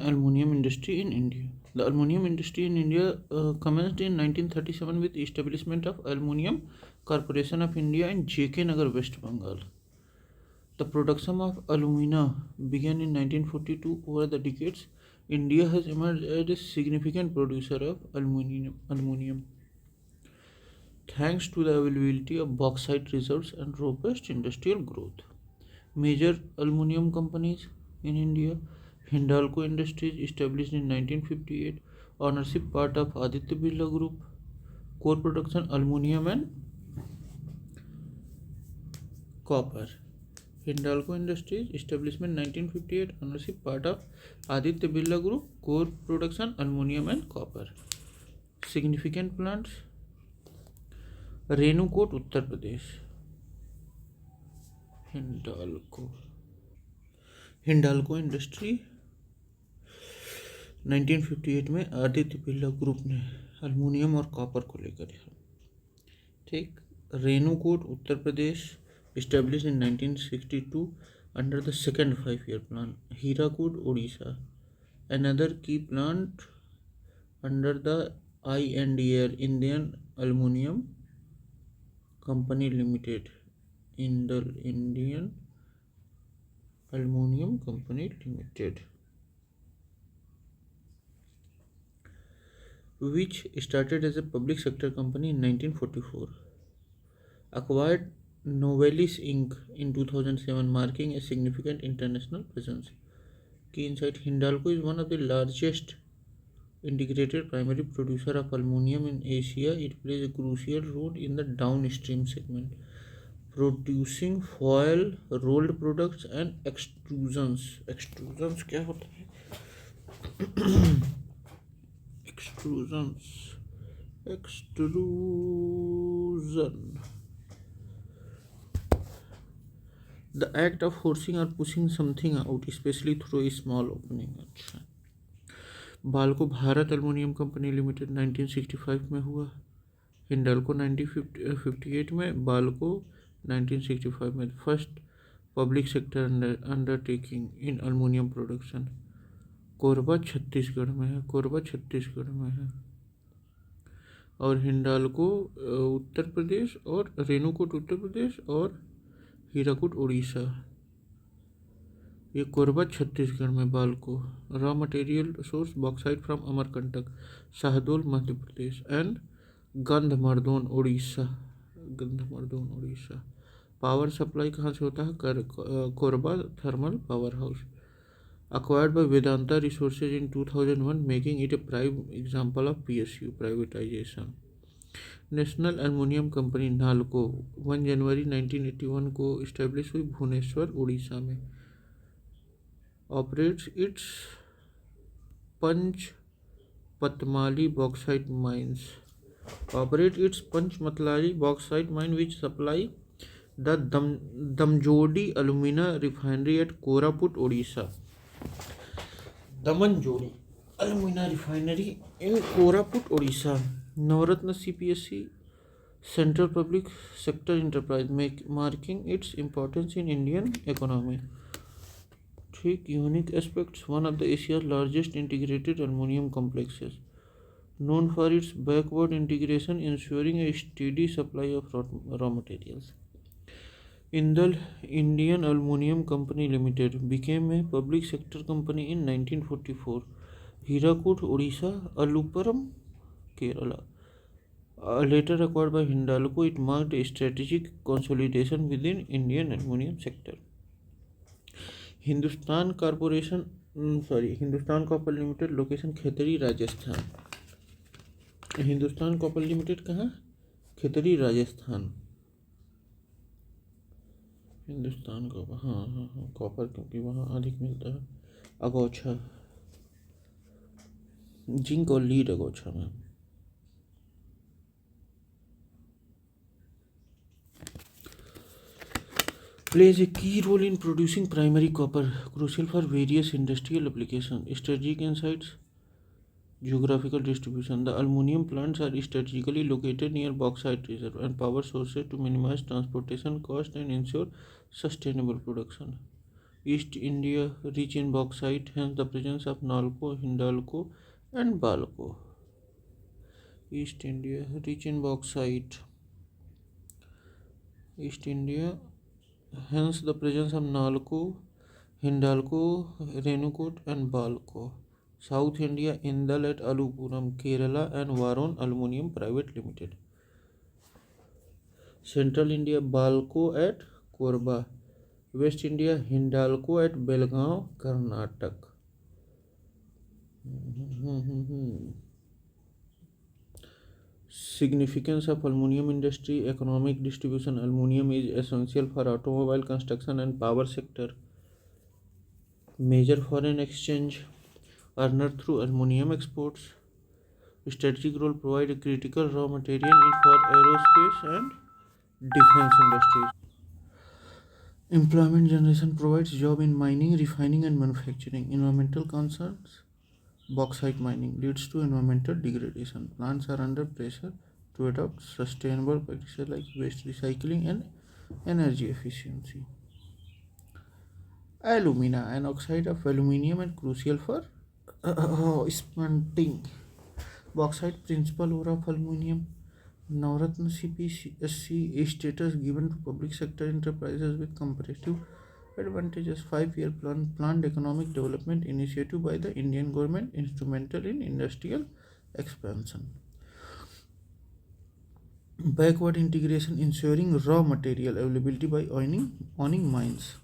aluminum industry in India. The aluminum industry in India commenced in 1937 with the establishment of Aluminium Corporation of India in JK Nagar, West Bengal. The production of alumina began in 1942. Over the decades, India has emerged as a significant producer of aluminium thanks to the availability of bauxite reserves and robust industrial growth. Major aluminium companies in India: Hindalco Industries, established in 1958, ownership part of Aditya Birla Group, core production aluminium and copper. Hindalco Industries, establishment 1958, ownership part of Aditya Birla Group, core production aluminium and copper. Significant plants: Renukoot Uttar Pradesh, Hindalco industry 1958 में Aditya Birla group ने aluminium और copper को लेकर है। ठीक। रेणुकूट उत्तर प्रदेश, established in 1962 under the second 5-year plan. Hirakud, Odisha, another key plant under the INDL, Indian Aluminium Company Limited. Indian Aluminium Company Limited, which started as a public sector company in 1944, acquired Novelis Inc. in 2007, marking a significant international presence. Key insight: Hindalco is one of the largest integrated primary producer of aluminium in Asia. It plays a crucial role in the downstream segment, producing foil, rolled products and extrusions. Extrusions क्या होता है? Extrusion, the act of forcing or pushing something out, especially through a small opening. अच्छा, Balco Bharat aluminium company limited 1965 में हुआ, हिंडाल्को 1958 में, बाल्को 1965 में। First public sector undertaking इन aluminium production. Korba Chhattisgarh में है, और हिंडाल्को उत्तर प्रदेश, और रेणुकूट उत्तर प्रदेश, और हीराकुड उड़ीसा। ये कोरबा छत्तीसगढ़ में, Balco. Raw material source bauxite from Amarkantak, Shahdol Madhya Pradesh, and Gandhamardan Orissa. Power supply कहाँ से होता है? Korba thermal power house. Acquired by Vedanta Resources in 2001, making it a prime example of PSU privatization. National aluminium company Nalco 1 जनवरी 1981 को इस्टेब्लिश हुई, भुवनेश्वर उड़ीसा में। Operates its Panchpatmali bauxite mine which supply the Damanjodi alumina refinery at Koraput Orissa. Damanjodi alumina refinery in Koraput Orissa. Navratna CPSC, central public sector enterprise, marking its importance in Indian economy. ठीक। Unique aspects: one of the Asia's largest integrated aluminium complexes, known for its backward integration, ensuring a steady supply of raw materials. Indal Indian Aluminium Company Limited became a public sector company in 1944. Hirakud, Odisha, Alupuram, Kerala. Later acquired by Hindalco, it marked a strategic consolidation within Indian aluminium sector. Hindustan copper limited, location Khetri, Rajasthan. Hindustan copper limited कहाँ? Khetri, Rajasthan. Hindustan copper, हाँ copper, क्योंकि वहाँ अधिक मिलता है। अगौछा, zinc और lead अगौछा में। plays a key role in producing primary copper, crucial for various industrial applications. Strategic insights: geographical distribution. The aluminium plants are strategically located near bauxite reserve and power sources to minimize transportation cost and ensure sustainable production. East India rich in bauxite, hence the presence of Nalco, Hindalco, and Balco. East India rich in bauxite. East India, hence the presence of Nalco, Hindalco, Renukot, and Balco. South India, Indal at Alupuram, Kerala, and Varun Aluminium Private Limited. Central India, Balco at Korba. West India, Hindalco at Belgaum, Karnataka. Significance of aluminium industry, economic distribution. Aluminium is essential for automobile construction and power sector. Major foreign exchange earner through aluminium exports. Strategic role, provide a critical raw material for aerospace and defense industries. Employment generation, provides job in mining, refining, and manufacturing. Environmental concerns, bauxite mining leads to environmental degradation. Plants are under pressure to adopt sustainable practices like waste recycling and energy efficiency. Alumina, an oxide of aluminium and crucial for smelting. Bauxite, principal ore of aluminium. Navratna CPSC status given to public sector enterprises with comparative advantages. 5-year planned economic development initiative by the Indian government, instrumental in industrial expansion. Backward integration, ensuring raw material availability by owning mines.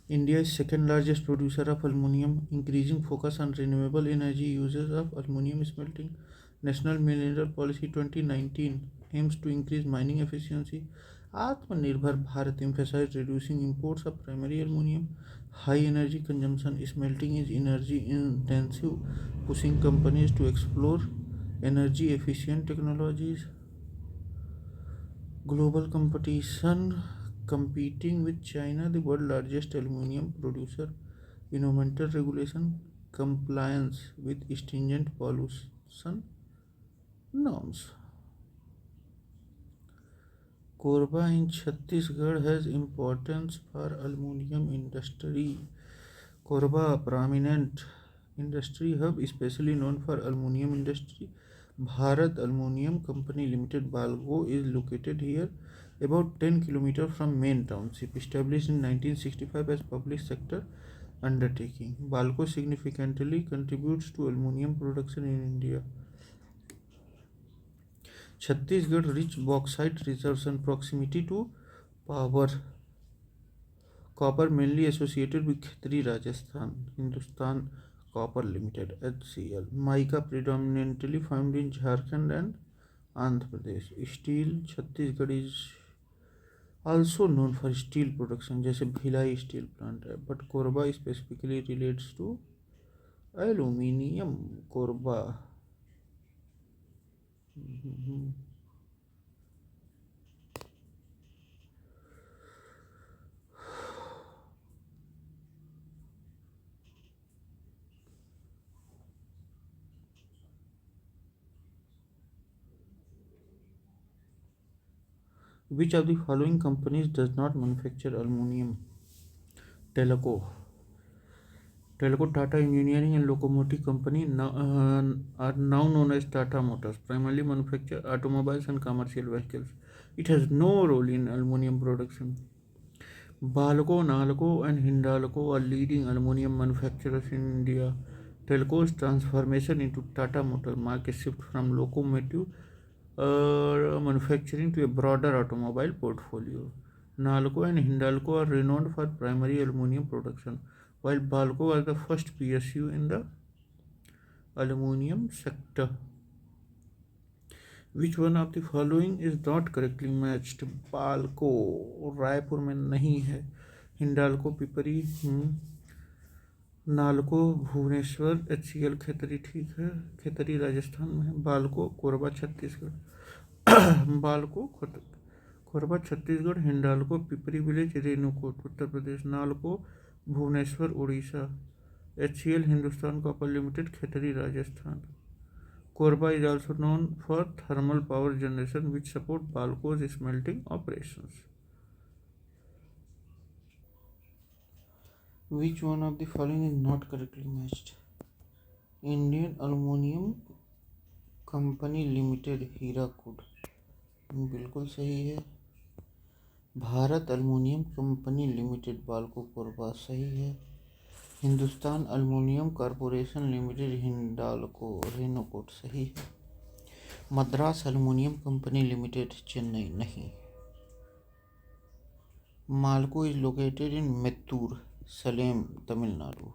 India is second largest producer of aluminium. Increasing focus on renewable energy uses of aluminium smelting. National Mineral Policy 2019 aims to increase mining efficiency. Atmanirbhar Bharat emphasized reducing imports of primary aluminium. High energy consumption, smelting is energy intensive, pushing companies to explore energy efficient technologies. Global competition, competing with China, the world's largest aluminium producer. Environmental regulation, compliance with stringent pollution norms. Korba in Chhattisgarh has importance for aluminium industry. Korba, a prominent industry hub, especially known for aluminium industry. Bharat Aluminium Company Limited, Balco, is located here, about 10 km from main township. Established in 1965 as public sector undertaking, Balco significantly contributes to aluminium production in India. Chhattisgarh rich bauxite reserves and proximity to power. Copper mainly associated with Khetri, Rajasthan. Hindustan Copper Limited (HCL). Mica predominantly found in Jharkhand and Andhra Pradesh. Steel, Chhattisgarh is also known for steel production, जैसे Bhilai steel plant है, but Korba specifically relates to aluminium. Korba. Which of the following companies does not manufacture aluminium? Teleco. Teleco Tata Engineering and Locomotive Company are now known as Tata Motors. Primarily manufacture automobiles and commercial vehicles. It has no role in aluminium production. Balco, Nalco, and Hindalco are leading aluminium manufacturers in India. Teleco's transformation into Tata Motors marks a shift from locomotive manufacturing to a broader automobile portfolio. Nalco and Hindalco are renowned for primary aluminium production, while Balco was the first PSU in the aluminium sector. Which one of the following is not correctly matched? बालको रायपुर में नहीं है. Hindalco Pipri. NALCO Bhubaneswar. HCL Khetri ठीक है, खेतरी राजस्थान में है. Balco Korba Chhattisgarh. Balco Korba Chhattisgarh. Hindalco Pipri village Renukoot Uttar Pradesh. Nalco Bhubaneswar Orissa. HCL Hindustan copper limited Khetri Rajasthan. Korba is also known for thermal power generation, which support Balco's smelting operations. Which one of the following is not correctly matched? Indian aluminium company limited Hirakud बिल्कुल सही है। Bharat aluminium company limited Balco Korba सही है। Hindustan aluminium corporation limited Hindalco Renukoot सही है। Madras aluminium company limited Chennai नहीं। Malco is located in Mettur Salem Tamil Nadu.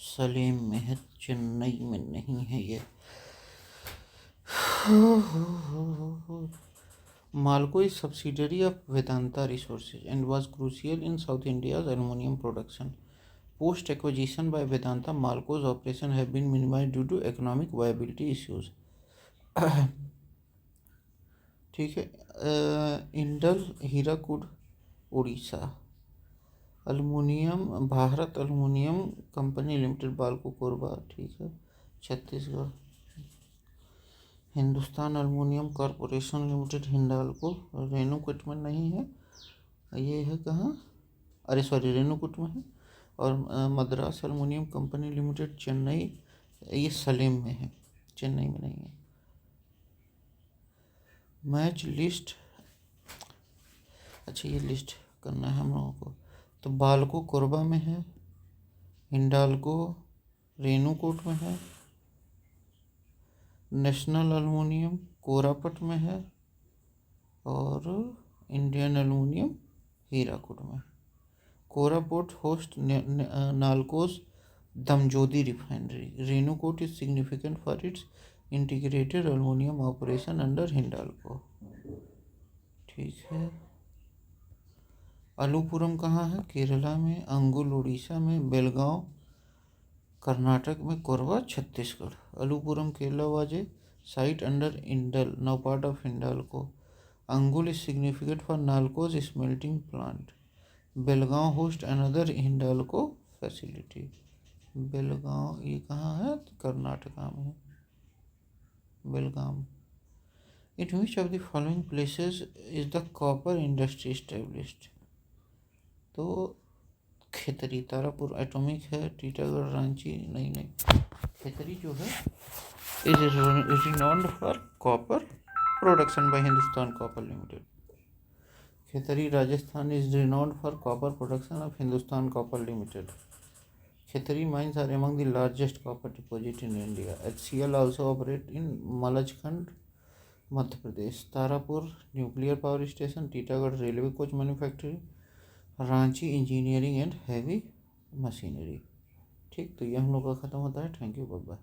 Salem में है, चेन्नई में नहीं है ये। Malco is subsidiary of Vedanta resources and was crucial in south India's aluminium production. Post acquisition by Vedanta, Malco's operation have been minimised due to economic viability issues. ठीक है। Indal Hirakud Orissa. Aluminium Bharat aluminium company limited Balco Korba ठीक है Chhattisgarh. Hindustan aluminium corporation limited Hindalco Renukoot में नहीं है, ये है कहाँ, अरे सॉरी रेणुकूट में है। और Madras aluminium company limited Chennai, ये सलेम में है, चेन्नई में नहीं है। मैच लिस्ट, अच्छा ये लिस्ट करना है हम लोगों को। तो बाल्को कोरबा में है, हिंडाल्को रेणुकूट में है, नेशनल एल्युमिनियम कोरापट में है और इंडियन एल्युमिनियम हीराकुड में। Koraput host Nalco's Damanjodi refinery. Renukoot is significant for its integrated aluminium operation under Hindalco. ठीक है। अलुपुरम कहाँ है? केरला में। अंगुल उड़ीसा में। बेलगांव कर्नाटक में। Korba Chhattisgarh. अलुपुरम Kerala was a site under Indal, now part of Hindalco. Angul is significant for Nalco's smelting plant. Belgaum hosts another Hindalco facility. Belgaum ये कहाँ है? कर्नाटका में। बेलगाम। In which of the following places is the copper industry established? तो Khetri, Tarapur atomic है, टीटागढ़, रांची नहीं। खेतरी जो है is renowned for copper production by Hindustan copper limited. Khetri Rajasthan is renowned for copper production of Hindustan copper limited. Khetri mines are among the largest copper deposit in India. HCL also operate in Malanjkhand Madhya Pradesh. Tarapur nuclear power station. Titagarh railway coach manufacturing. Ranchi engineering and heavy machinery. ठीक, तो ये हम लोग का ख़त्म होता है। Thank you, bye bye.